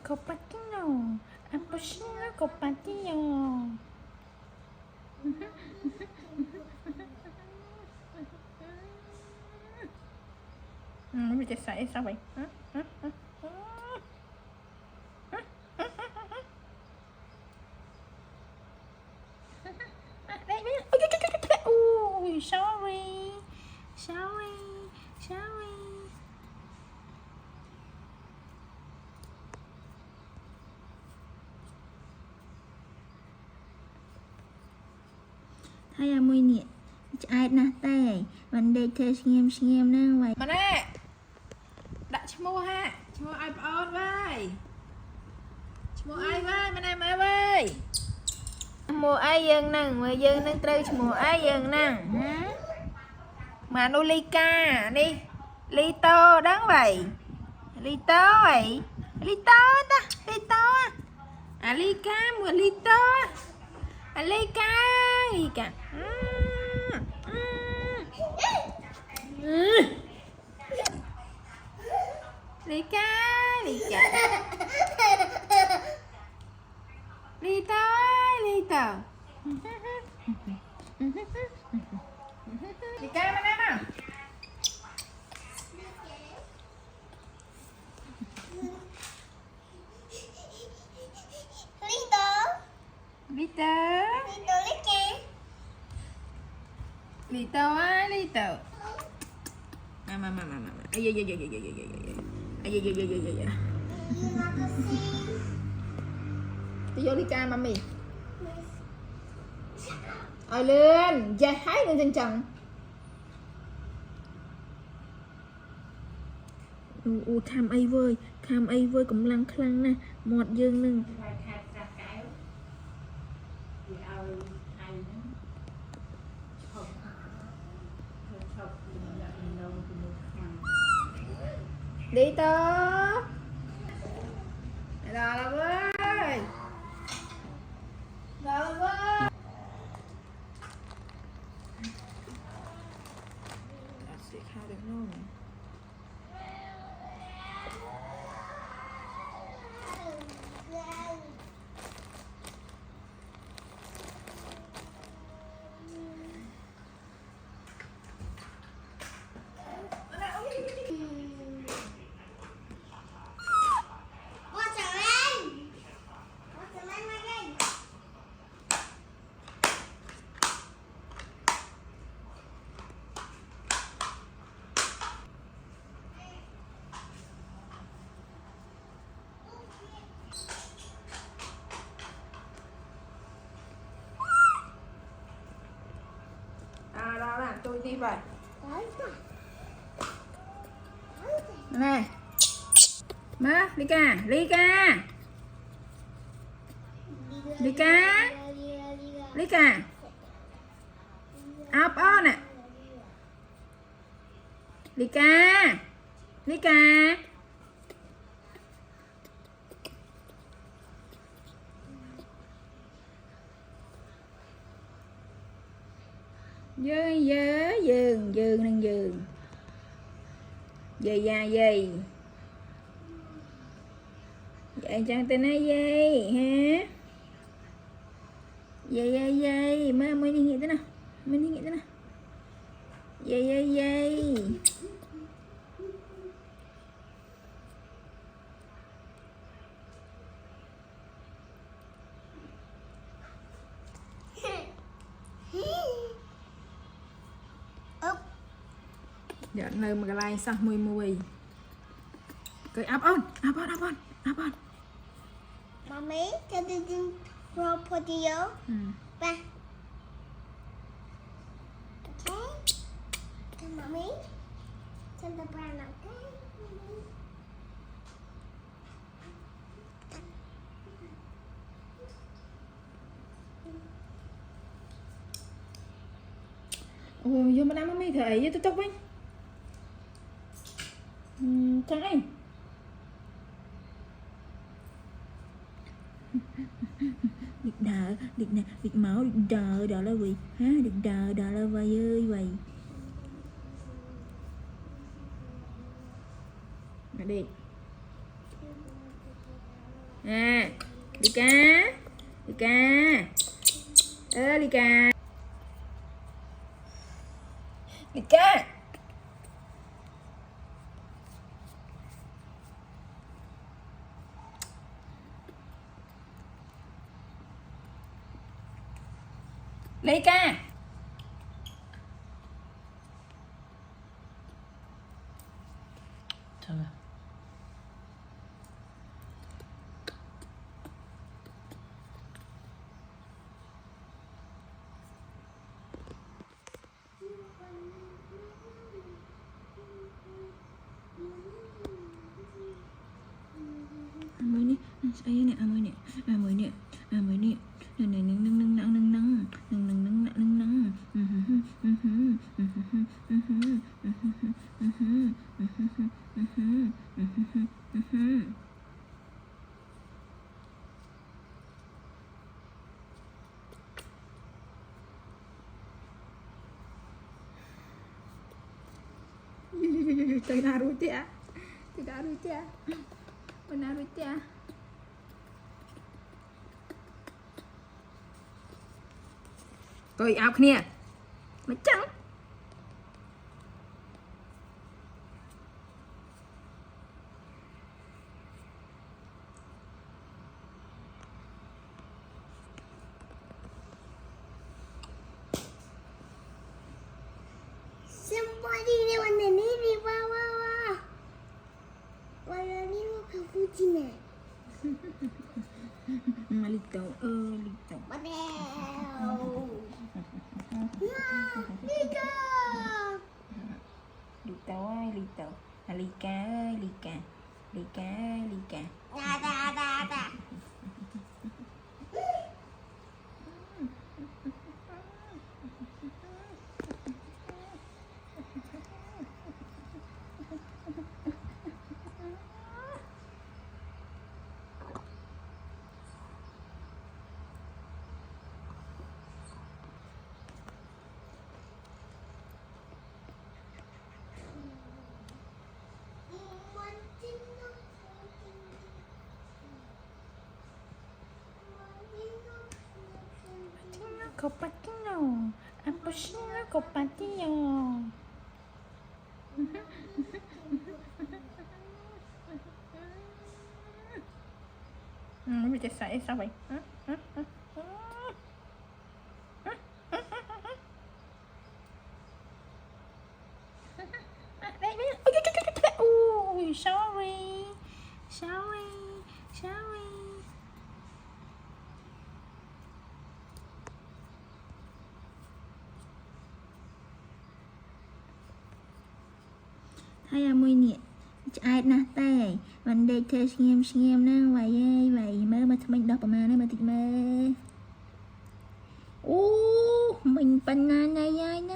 Copatino, Appuccino Copatino. Bây giờ xảy sao vậy? Ui, sorry. Thay à mùi nè, ai nát tay, vấn đề thơ xem nè vậy. Mà nè, đã mua ha, mua ai on vậy? Mua ai vậy, mà nè mà vậy? Mua ai dân nè, trừ mua ai dân nè. Mà nó ly ca đi, ly to đáng vậy. Ly to vậy, ly to à ly ca mua ly to. Ly ca ly ca ly to ly ca mà em à Lito á, Lito. Mà. Ai. Đi vô Lika mami. Lên, dài hái lên trên trần. Tham ai vơi cũng lăng khăng nè, một dương nưng. Đi tớ rồi ơi sẽ khai được luôn. Đó là tôi đi vậy nè má Lika áp on nè Lika dừng dây vậy chẳng tên ấy dây ha dây mới đi nghĩ thế nào dây giờ nơi mà cái like sao mùi cái áp on Mommy, can you do video? Ba. Okay. Come, mommy. Send the brown, okay? Vô mà đám mami thầy với TikTok anh. Chẳng anh. Việc máu đờ đó là gì ha, được đờ đó là vậy ơi vậy đi lì ca lì ca lì ca lì ca lì ca thôi mới nè ấy nè mới nè mới nè mới nè nâng nâng nâng nâng nâng nâng nâng nâng nâng nâng nâng nâng Tay Naruto Tay Naruto Bên Naruto Coi áo kia mà trắng Somebody they want the navy. Wow, wow, wow. Why don't you have food in it? Malito lito Wow. Lito. lito ơi lito Lika ơi Lika Lika ơi Lika Da da da da. Copatino Appuccino Copatino Bây giờ xảy sao vậy? Ui, sorry Sorry Sorry Hai mươi nè ai nè tay mình đây chơi xem nó vậy vậy mơ mà mình đọc mà nó mà thịt mơ mình banana này nó